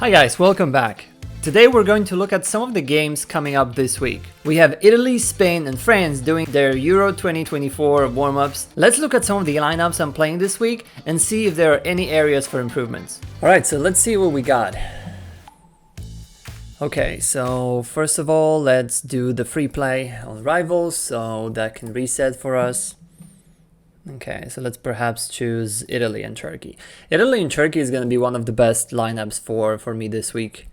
Hi guys, welcome back. Today we're going to look at some of the games coming up this week. We have Italy, Spain and France doing their Euro 2024 warm-ups. Let's look at some of the lineups I'm playing this week and see if there are any areas for improvements. Alright, so let's see what we got. Okay, so first of all, let's do the free play on rivals, so that can reset for us. Okay, so let's perhaps choose Italy and Turkey. Italy and Turkey is going to be one of the best lineups for me this week.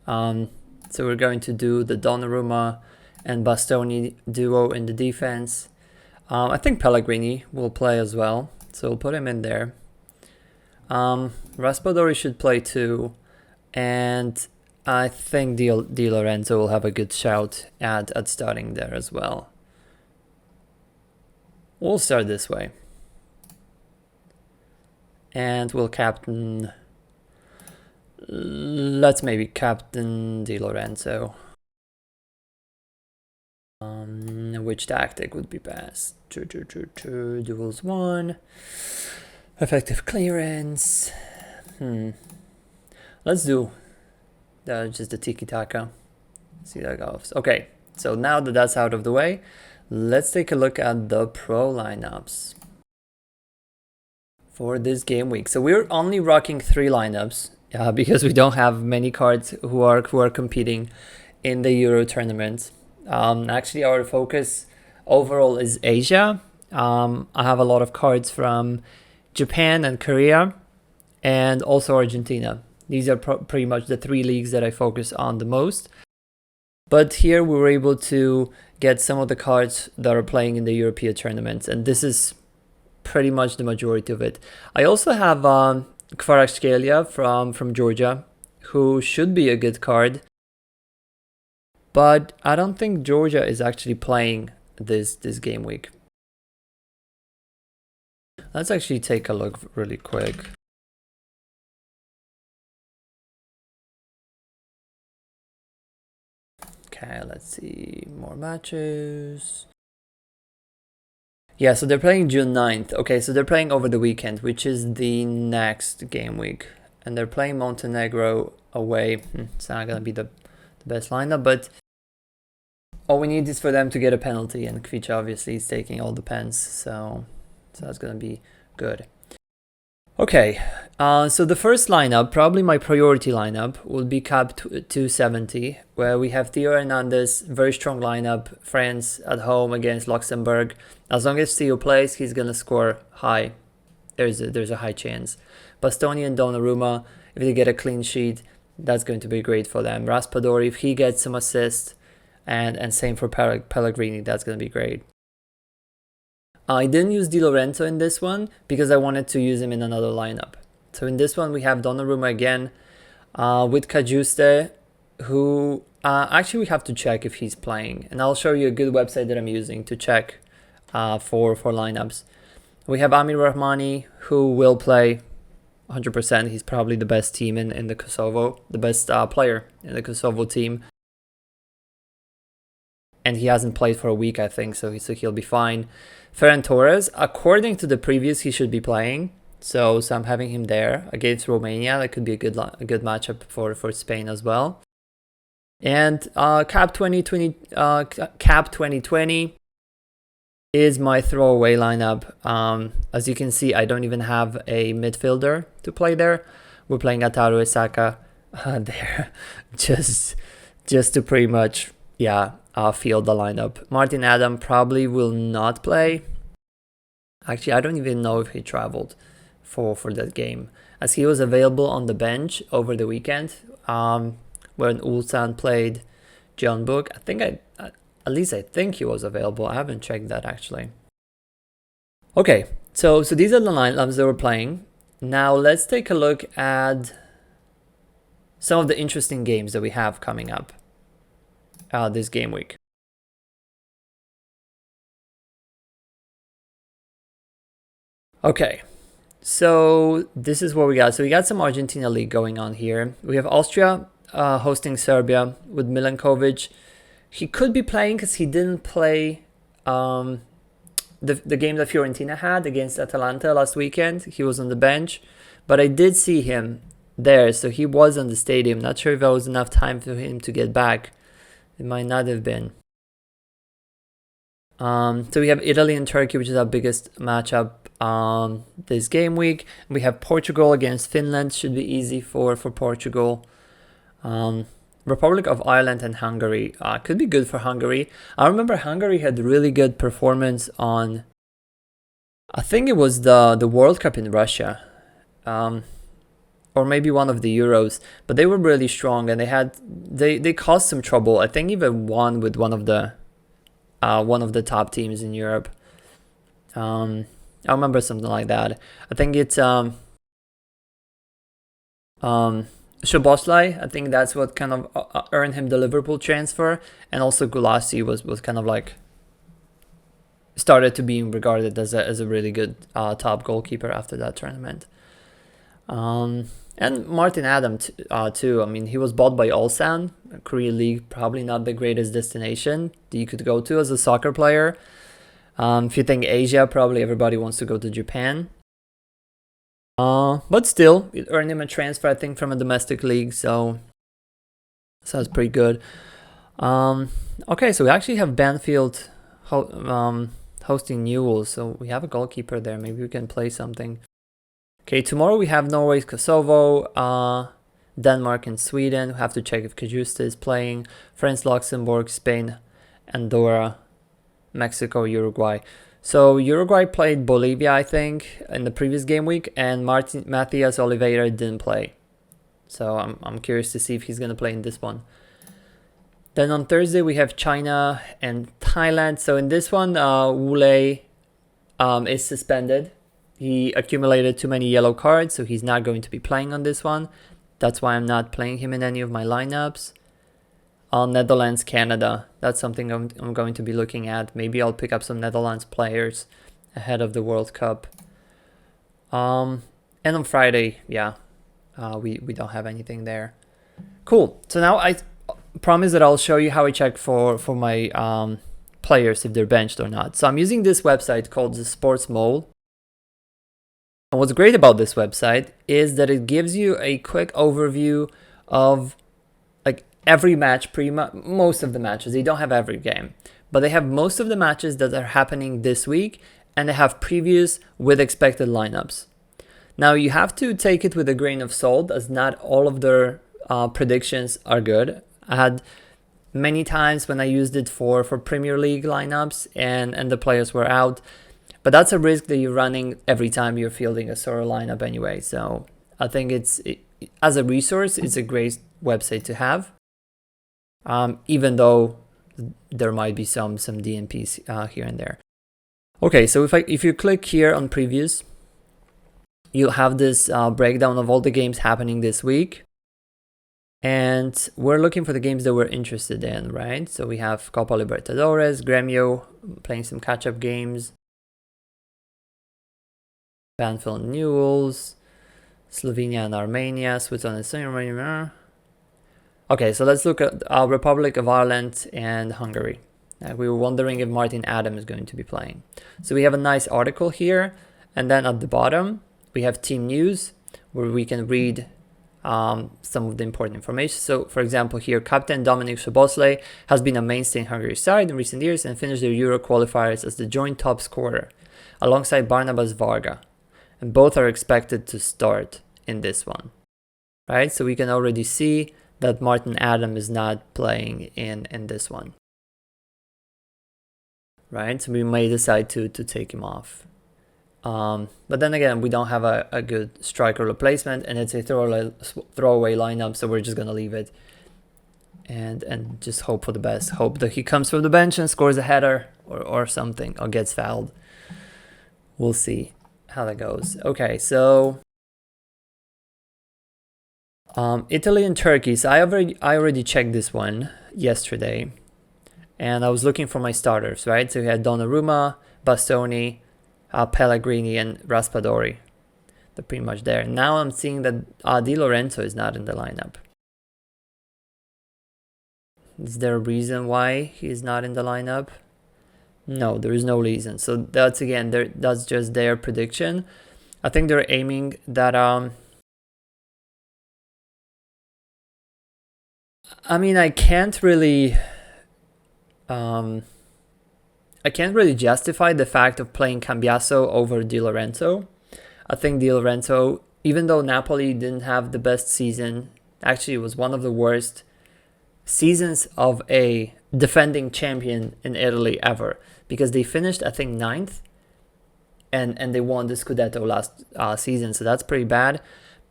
So we're going to do the Donnarumma and Bastoni duo in the defense. I think Pellegrini will play as well, so we'll put him in there. Raspadori should play too, and I think Di Lorenzo will have a good shout at starting there as well. We'll start this way. And we'll captain... Let's maybe captain Di Lorenzo. Which tactic would be best? Duels 1. Effective clearance. Let's do just the tiki-taka. See how that goes. Okay, so now that that's out of the way, let's take a look at the pro lineups for this game week. So we're only rocking 3 lineups because we don't have many cards who are competing in the Euro tournament. Actually, our focus overall is Asia. I have a lot of cards from Japan and Korea, and also Argentina. These are pretty much the 3 leagues that I focus on the most. But here we were able to get some of the cards that are playing in the European tournaments, and this is pretty much the majority of it. I also have Kvaratskhelia from Georgia, who should be a good card. But I don't think Georgia is actually playing this game week. Let's actually take a look really quick. Okay, let's see more matches. Yeah, so they're playing June 9th. Okay, so they're playing over the weekend, which is the next game week. And they're playing Montenegro away. It's not going to be the best lineup, but all we need is for them to get a penalty, and Kvicha obviously is taking all the pens, so that's going to be good. Okay, so the first lineup, probably my priority lineup, will be Cap 270, where we have Theo Hernandez, very strong lineup, France at home against Luxembourg. As long as Theo plays, he's going to score high. There's a high chance. Bastoni and Donnarumma, if they get a clean sheet, that's going to be great for them. Raspadori, if he gets some assists, and same for Pellegrini, that's going to be great. I didn't use Di Lorenzo in this one because I wanted to use him in another lineup. So in this one we have Donnarumma again with Cajuste, who actually we have to check if he's playing. And I'll show you a good website that I'm using to check for lineups. We have Amir Rahmani, who will play 100%. He's probably the best team in the Kosovo, the best player in the Kosovo team. And he hasn't played for a week, I think, so he'll be fine. Ferran Torres, according to the previews, he should be playing. So I'm having him there against Romania. That could be a good matchup for Spain as well. And Cap 2020 is my throwaway lineup. As you can see, I don't even have a midfielder to play there. We're playing Ataru Esaka there, just to pretty much, field the lineup. Martin Adam probably will not play. Actually, I don't even know if he traveled for that game, as he was available on the bench over the weekend when Ulsan played John Book. I think at least I think he was available. I haven't checked that actually. Okay, so these are the lineups that we're playing. Now let's take a look at some of the interesting games that we have coming up this game week. Okay, so this is what we got. So we got some Argentina League going on here. We have Austria hosting Serbia with Milankovic. He could be playing because he didn't play the game that Fiorentina had against Atalanta last weekend. He was on the bench, but I did see him there, so he was on the stadium. Not sure if there was enough time for him to get back. It might not have been. So we have Italy and Turkey, which is our biggest matchup this game week. We have Portugal against Finland, should be easy for Portugal. Republic of Ireland and Hungary, could be good for Hungary. I remember Hungary had really good performance on, I think it was the World Cup in Russia, or maybe one of the Euros, but they were really strong and they caused some trouble. I think even won with one of the top teams in Europe. I remember something like that. I think it's Szoboszlai. I think that's what kind of earned him the Liverpool transfer, and also Gulassi was kind of like started to being regarded as a really good top goalkeeper after that tournament. And Martin Adam too. I mean, he was bought by Ulsan, Korea League, probably not the greatest destination that you could go to as a soccer player. If you think Asia, probably everybody wants to go to Japan. But still, it earned him a transfer, I think, from a domestic league, so that's pretty good. Okay, so we actually have Banfield hosting Newell's, so we have a goalkeeper there. Maybe we can play something. Okay, tomorrow we have Norway, Kosovo, Denmark and Sweden. We have to check if Kajusta is playing. France, Luxembourg, Spain, Andorra, Mexico, Uruguay. So Uruguay played Bolivia, I think, in the previous game week, and Matias Oliveira didn't play. So I'm curious to see if he's going to play in this one. Then on Thursday we have China and Thailand. So in this one, Wu Lei is suspended. He accumulated too many yellow cards, so he's not going to be playing on this one. That's why I'm not playing him in any of my lineups. Netherlands, Canada. That's something I'm going to be looking at. Maybe I'll pick up some Netherlands players ahead of the World Cup. And on Friday, yeah, we don't have anything there. Cool. So now I promise that I'll show you how I check for my players if they're benched or not. So I'm using this website called the Sports Mole. And what's great about this website is that it gives you a quick overview of like every match, most of the matches. They don't have every game, but they have most of the matches that are happening this week, and they have previews with expected lineups. Now you have to take it with a grain of salt, as not all of their predictions are good. I had many times when I used it for Premier League lineups and the players were out. But that's a risk that you're running every time you're fielding a Sorare lineup anyway. So I think as a resource, it's a great website to have. Even though there might be some DNPs here and there. Okay, so if you click here on previews, you'll have this breakdown of all the games happening this week. And we're looking for the games that we're interested in, right? So we have Copa Libertadores, Gremio playing some catch-up games. Banfield and Newell's, Slovenia and Armenia, Switzerland and Romania. Okay, so let's look at Republic of Ireland and Hungary. We were wondering if Martin Adam is going to be playing. So we have a nice article here, and then at the bottom we have team news where we can read some of the important information. So for example here, Captain Dominik Szoboszlai has been a mainstay in Hungary's side in recent years and finished the Euro qualifiers as the joint top scorer alongside Barnabas Varga. And both are expected to start in this one, right? So we can already see that Martin Adam is not playing in this one, right? So we may decide to take him off. But then again, we don't have a good striker replacement, and it's a throwaway lineup, so we're just gonna leave it and just hope for the best. Hope that he comes from the bench and scores a header or something, or gets fouled. We'll see how that goes. Okay, so Italy and Turkey. So I already checked this one yesterday, and I was looking for my starters, right? So we had Donnarumma, Bastoni, Pellegrini, and Raspadori. They're pretty much there. Now I'm seeing that Di Lorenzo is not in the lineup. Is there a reason why he's not in the lineup? No, there is no reason. So that's just their prediction. I think they're aiming that I mean, I can't really justify the fact of playing Cambiaso over Di Lorenzo. I think Di Lorenzo, even though Napoli didn't have the best season, actually it was one of the worst seasons of a defending champion in Italy ever, because they finished, I think, 9th, and they won the Scudetto last season, so that's pretty bad.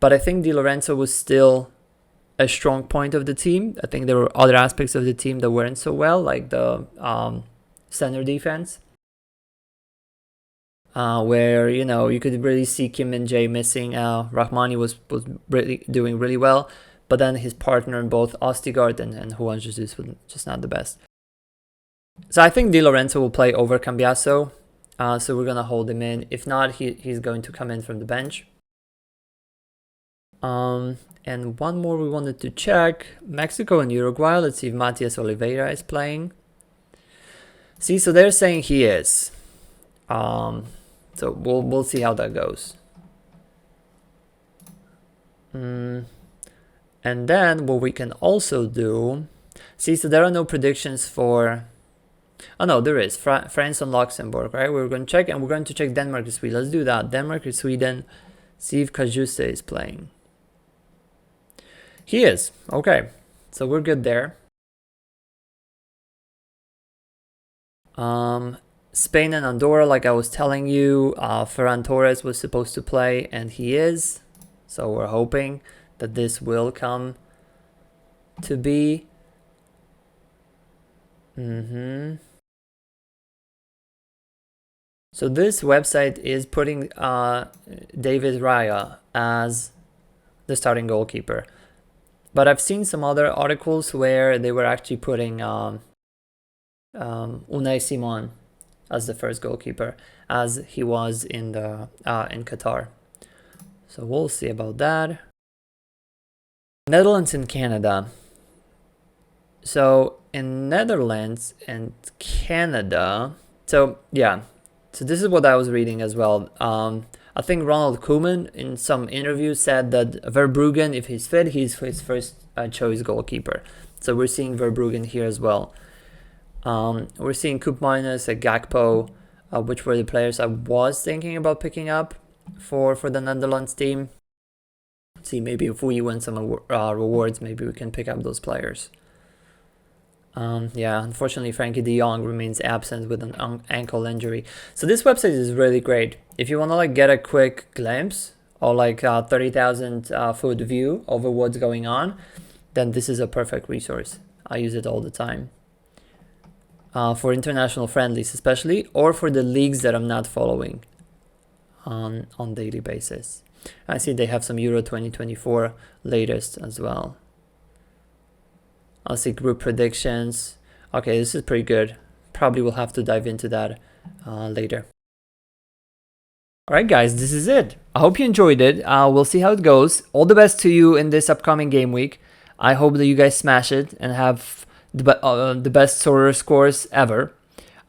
But I think Di Lorenzo was still a strong point of the team. I think there were other aspects of the team that weren't so well, like the center defense, where you could really see Kim and Jae missing. Rahmani was really doing really well, but then his partner in both Ostigard and Juan Jesus was just not the best. So I think Di Lorenzo will play over Cambiaso. So we're gonna hold him in. If not, he's going to come in from the bench. And one more we wanted to check: Mexico and Uruguay. Let's see if Matias Oliveira is playing. See, so they're saying he is. So we'll see how that goes. And then what we can also do. See, so there are no predictions for. Oh no, there is France and Luxembourg, right? We're going to check, and we're going to check Denmark and Sweden. Let's do that. Denmark and Sweden. See if Kajuste is playing. He is. Okay, so we're good there. Spain and Andorra, like I was telling you, Ferran Torres was supposed to play, and he is. So we're hoping that this will come to be. So this website is putting David Raya as the starting goalkeeper. But I've seen some other articles where they were actually putting Unai Simon as the first goalkeeper, as he was in Qatar. So we'll see about that. Netherlands and Canada. So in Netherlands and Canada, so yeah, so this is what I was reading as well. I think Ronald Koeman in some interview said that Verbruggen, if he's fit, he's his first choice goalkeeper. So we're seeing Verbruggen here as well. We're seeing Koopmeiners, Gakpo, which were the players I was thinking about picking up for the Netherlands team. Let's see, maybe if we win some rewards, maybe we can pick up those players. Yeah, unfortunately, Frankie de Jong remains absent with an ankle injury. So this website is really great. If you want to get a quick glimpse or 30,000 foot view over what's going on, then this is a perfect resource. I use it all the time. For international friendlies especially, or for the leagues that I'm not following on daily basis. I see they have some Euro 2024 latest as well. I'll see group predictions. Okay, this is pretty good. Probably will have to dive into that later. Alright guys, this is it. I hope you enjoyed it. We'll see how it goes. All the best to you in this upcoming game week. I hope that you guys smash it and have the best Sorare scores ever.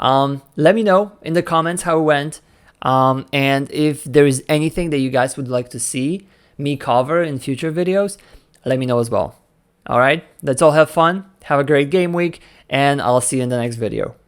Let me know in the comments how it went. And if there is anything that you guys would like to see me cover in future videos, let me know as well. Alright, let's all have fun, have a great game week, and I'll see you in the next video.